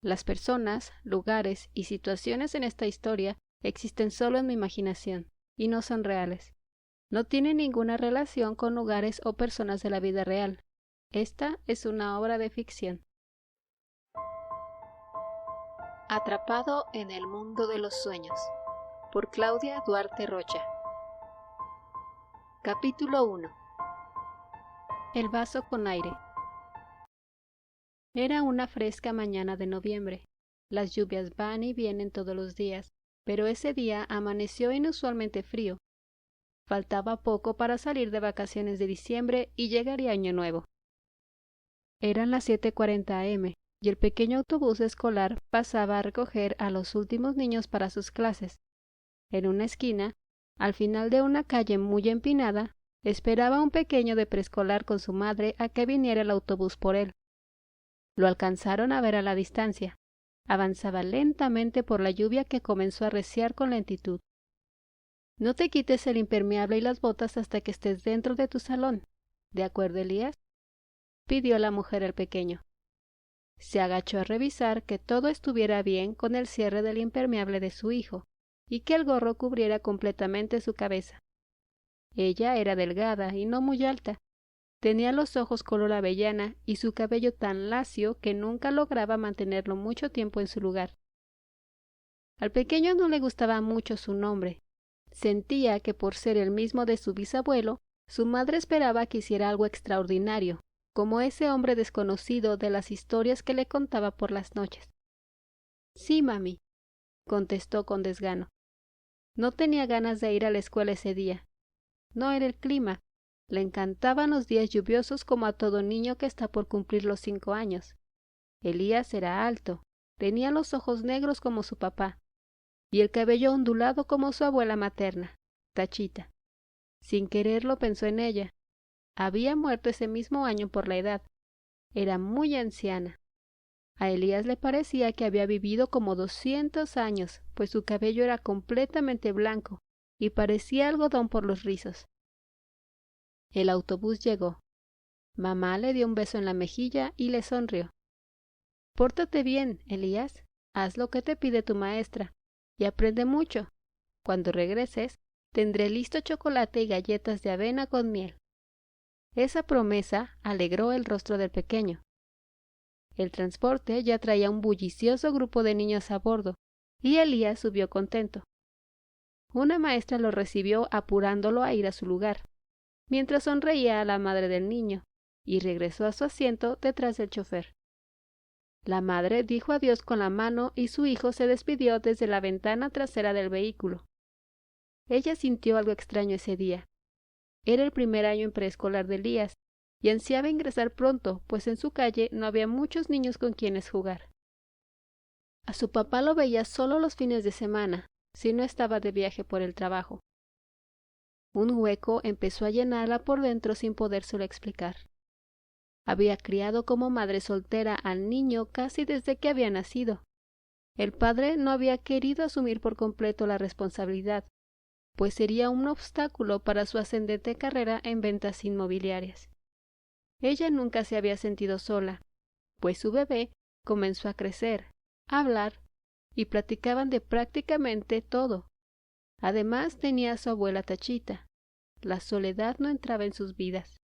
Las personas, lugares y situaciones en esta historia existen solo en mi imaginación y no son reales. No tienen ninguna relación con lugares o personas de la vida real. Esta es una obra de ficción. Atrapado en el mundo de los sueños, por Claudia Duarte Rocha. Capítulo 1. El vaso con aire. Era una fresca mañana de noviembre. Las lluvias van y vienen todos los días, pero ese día amaneció inusualmente frío. Faltaba poco para salir de vacaciones de diciembre y llegaría Año Nuevo. Eran las 7:40 am y el pequeño autobús escolar pasaba a recoger a los últimos niños para sus clases. En una esquina, al final de una calle muy empinada, esperaba un pequeño de preescolar con su madre a que viniera el autobús por él. Lo alcanzaron a ver a la distancia. Avanzaba lentamente por la lluvia que comenzó a arreciar con lentitud. No te quites el impermeable y las botas hasta que estés dentro de tu salón. ¿De acuerdo, Elías?, pidió la mujer al pequeño. Se agachó a revisar que todo estuviera bien con el cierre del impermeable de su hijo y que el gorro cubriera completamente su cabeza. Ella era delgada y no muy alta. Tenía los ojos color avellana y su cabello tan lacio que nunca lograba mantenerlo mucho tiempo en su lugar. Al pequeño no le gustaba mucho su nombre. Sentía que por ser el mismo de su bisabuelo, su madre esperaba que hiciera algo extraordinario, como ese hombre desconocido de las historias que le contaba por las noches. Sí, mami, contestó con desgano. No tenía ganas de ir a la escuela ese día. No era el clima. Le encantaban los días lluviosos como a todo niño que está por cumplir los 5 años. Elías era alto, tenía los ojos negros como su papá, y el cabello ondulado como su abuela materna, Tachita. Sin quererlo pensó en ella. Había muerto ese mismo año por la edad. Era muy anciana. A Elías le parecía que había vivido como 200 años, pues su cabello era completamente blanco y parecía algodón por los rizos. El autobús llegó. Mamá le dio un beso en la mejilla y le sonrió. Pórtate bien, Elías. Haz lo que te pide tu maestra y aprende mucho. Cuando regreses, tendré listo chocolate y galletas de avena con miel. Esa promesa alegró el rostro del pequeño. El transporte ya traía un bullicioso grupo de niños a bordo, y Elías subió contento. Una maestra lo recibió apurándolo a ir a su lugar, mientras sonreía a la madre del niño, y regresó a su asiento detrás del chofer. La madre dijo adiós con la mano y su hijo se despidió desde la ventana trasera del vehículo. Ella sintió algo extraño ese día. Era el primer año en preescolar de Elías, y ansiaba ingresar pronto, pues en su calle no había muchos niños con quienes jugar. A su papá lo veía solo los fines de semana, si no estaba de viaje por el trabajo. Un hueco empezó a llenarla por dentro sin podérselo explicar. Había criado como madre soltera al niño casi desde que había nacido. El padre no había querido asumir por completo la responsabilidad, pues sería un obstáculo para su ascendente carrera en ventas inmobiliarias. Ella nunca se había sentido sola, pues su bebé comenzó a crecer, a hablar, y platicaban de prácticamente todo. Además tenía a su abuela Tachita. La soledad no entraba en sus vidas.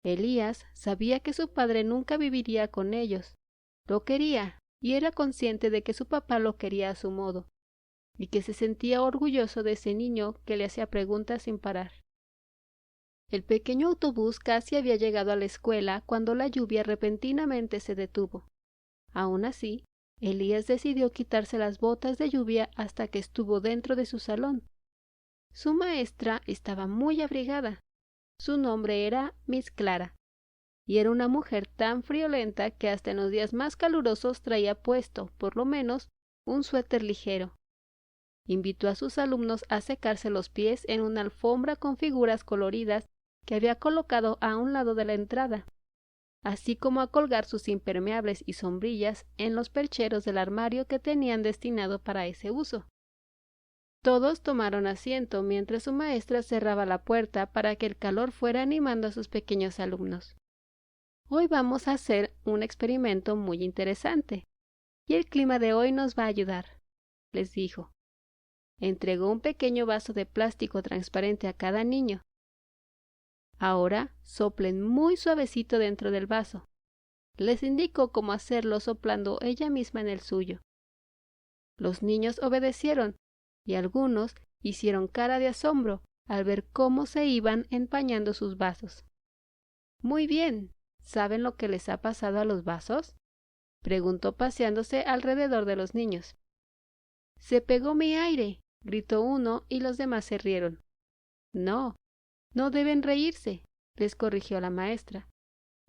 Elías sabía que su padre nunca viviría con ellos. Lo quería, y era consciente de que su papá lo quería a su modo, y que se sentía orgulloso de ese niño que le hacía preguntas sin parar. El pequeño autobús casi había llegado a la escuela cuando la lluvia repentinamente se detuvo. Aún así, Elías decidió quitarse las botas de lluvia hasta que estuvo dentro de su salón. Su maestra estaba muy abrigada. Su nombre era Miss Clara, y era una mujer tan friolenta que hasta en los días más calurosos traía puesto, por lo menos, un suéter ligero. Invitó a sus alumnos a secarse los pies en una alfombra con figuras coloridas que había colocado a un lado de la entrada, así como a colgar sus impermeables y sombrillas en los percheros del armario que tenían destinado para ese uso. Todos tomaron asiento mientras su maestra cerraba la puerta para que el calor fuera animando a sus pequeños alumnos. Hoy vamos a hacer un experimento muy interesante, y el clima de hoy nos va a ayudar, les dijo. Entregó un pequeño vaso de plástico transparente a cada niño. Ahora soplen muy suavecito dentro del vaso. Les indicó cómo hacerlo soplando ella misma en el suyo. Los niños obedecieron y algunos hicieron cara de asombro al ver cómo se iban empañando sus vasos. Muy bien, ¿saben lo que les ha pasado a los vasos?, preguntó paseándose alrededor de los niños. Se pegó mi aire, gritó uno y los demás se rieron. No, no deben reírse, les corrigió la maestra.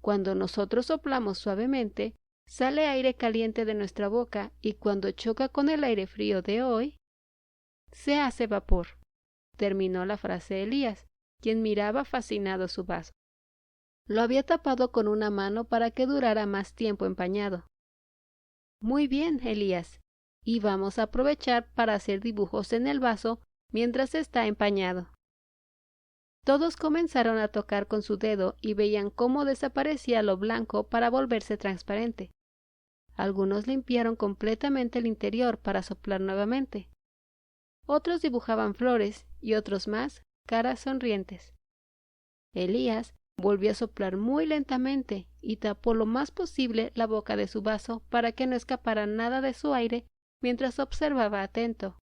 Cuando nosotros soplamos suavemente, sale aire caliente de nuestra boca y cuando choca con el aire frío de hoy, se hace vapor. Terminó la frase Elías, quien miraba fascinado su vaso. Lo había tapado con una mano para que durara más tiempo empañado. Muy bien, Elías, y vamos a aprovechar para hacer dibujos en el vaso mientras está empañado. Todos comenzaron a tocar con su dedo y veían cómo desaparecía lo blanco para volverse transparente. Algunos limpiaron completamente el interior para soplar nuevamente. Otros dibujaban flores y otros más caras sonrientes. Elías volvió a soplar muy lentamente y tapó lo más posible la boca de su vaso para que no escapara nada de su aire mientras observaba atento.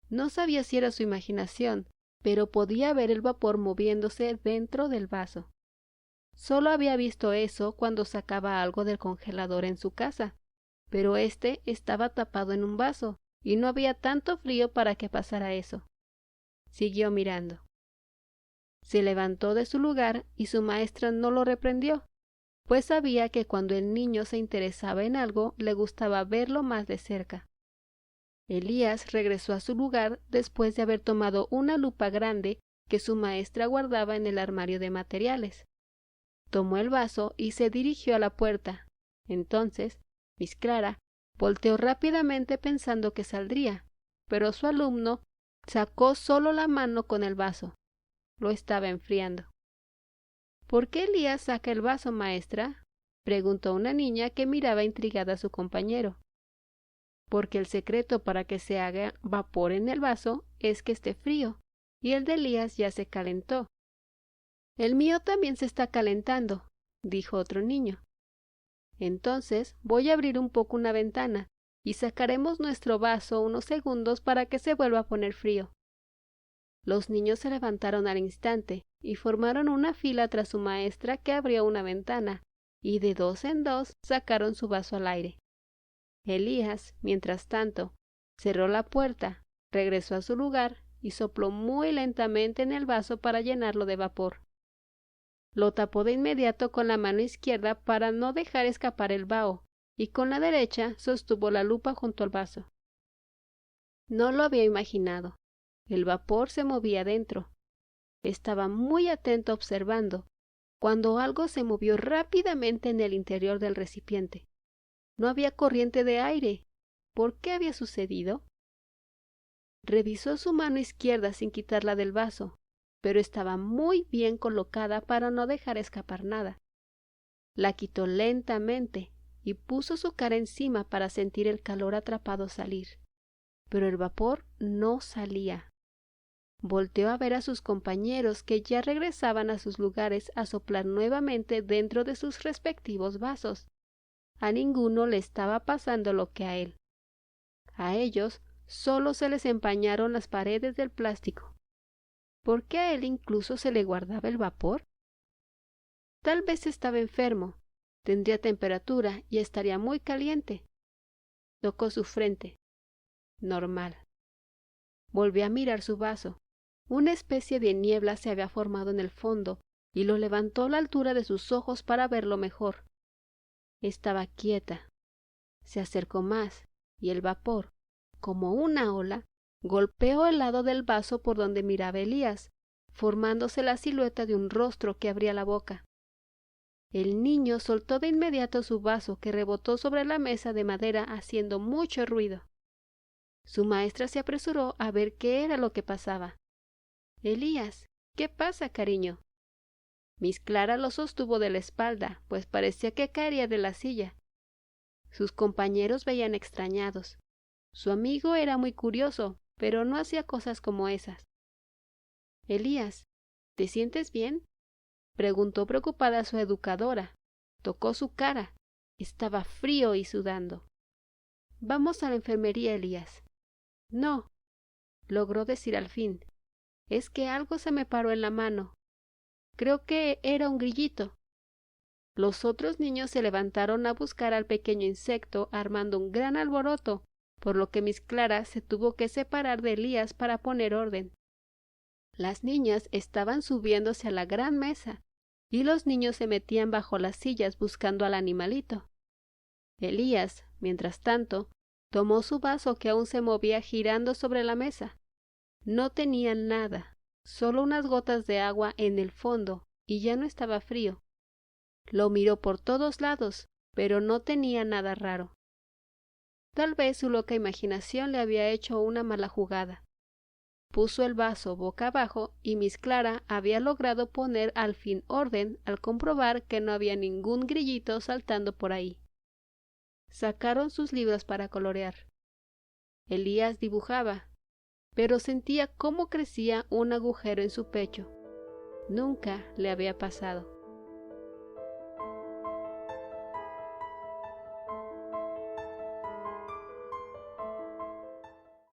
No sabía si era su imaginación, pero podía ver el vapor moviéndose dentro del vaso. Solo había visto eso cuando sacaba algo del congelador en su casa, pero este estaba tapado en un vaso y no había tanto frío para que pasara eso. Siguió mirando. Se levantó de su lugar y su maestra no lo reprendió, pues sabía que cuando el niño se interesaba en algo le gustaba verlo más de cerca. Elías regresó a su lugar después de haber tomado una lupa grande que su maestra guardaba en el armario de materiales. Tomó el vaso y se dirigió a la puerta. Entonces, Miss Clara volteó rápidamente pensando que saldría, pero su alumno sacó solo la mano con el vaso. Lo estaba enfriando. ¿Por qué Elías saca el vaso, maestra?, preguntó una niña que miraba intrigada a su compañero. Porque el secreto para que se haga vapor en el vaso es que esté frío, y el de Elías ya se calentó. El mío también se está calentando, dijo otro niño. Entonces voy a abrir un poco una ventana, y sacaremos nuestro vaso unos segundos para que se vuelva a poner frío. Los niños se levantaron al instante y formaron una fila tras su maestra que abrió una ventana, y de dos en dos sacaron su vaso al aire. Elías, mientras tanto, cerró la puerta, regresó a su lugar y sopló muy lentamente en el vaso para llenarlo de vapor. Lo tapó de inmediato con la mano izquierda para no dejar escapar el vaho, y con la derecha sostuvo la lupa junto al vaso. No lo había imaginado. El vapor se movía dentro. Estaba muy atento observando, cuando algo se movió rápidamente en el interior del recipiente. No había corriente de aire. ¿Por qué había sucedido? Revisó su mano izquierda sin quitarla del vaso, pero estaba muy bien colocada para no dejar escapar nada. La quitó lentamente y puso su cara encima para sentir el calor atrapado salir. Pero el vapor no salía. Volteó a ver a sus compañeros que ya regresaban a sus lugares a soplar nuevamente dentro de sus respectivos vasos. A ninguno le estaba pasando lo que a él. A ellos solo se les empañaron las paredes del plástico. ¿Por qué a él incluso se le guardaba el vapor? Tal vez estaba enfermo, tendría temperatura y estaría muy caliente. Tocó su frente. Normal. Volvió a mirar su vaso. Una especie de niebla se había formado en el fondo y lo levantó a la altura de sus ojos para verlo mejor. Estaba quieta. Se acercó más y el vapor, como una ola, golpeó el lado del vaso por donde miraba Elías, formándose la silueta de un rostro que abría la boca. El niño soltó de inmediato su vaso que rebotó sobre la mesa de madera haciendo mucho ruido. Su maestra se apresuró a ver qué era lo que pasaba. Elías, ¿qué pasa, cariño? Miss Clara lo sostuvo de la espalda, pues parecía que caería de la silla. Sus compañeros veían extrañados. Su amigo era muy curioso, pero no hacía cosas como esas. —Elías, ¿te sientes bien? —preguntó preocupada su educadora. Tocó su cara. Estaba frío y sudando. —Vamos a la enfermería, Elías. —No —logró decir al fin—, es que algo se me paró en la mano. Creo que era un grillito. Los otros niños se levantaron a buscar al pequeño insecto armando un gran alboroto, por lo que Miss Clara se tuvo que separar de Elías para poner orden. Las niñas estaban subiéndose a la gran mesa y los niños se metían bajo las sillas buscando al animalito. Elías, mientras tanto, tomó su vaso que aún se movía girando sobre la mesa. No tenía nada, solo unas gotas de agua en el fondo, y ya no estaba frío. Lo miró por todos lados, pero no tenía nada raro. Tal vez su loca imaginación le había hecho una mala jugada. Puso el vaso boca abajo y Miss Clara había logrado poner al fin orden al comprobar que no había ningún grillito saltando por ahí. Sacaron sus libros para colorear. Elías dibujaba, pero sentía cómo crecía un agujero en su pecho. Nunca le había pasado.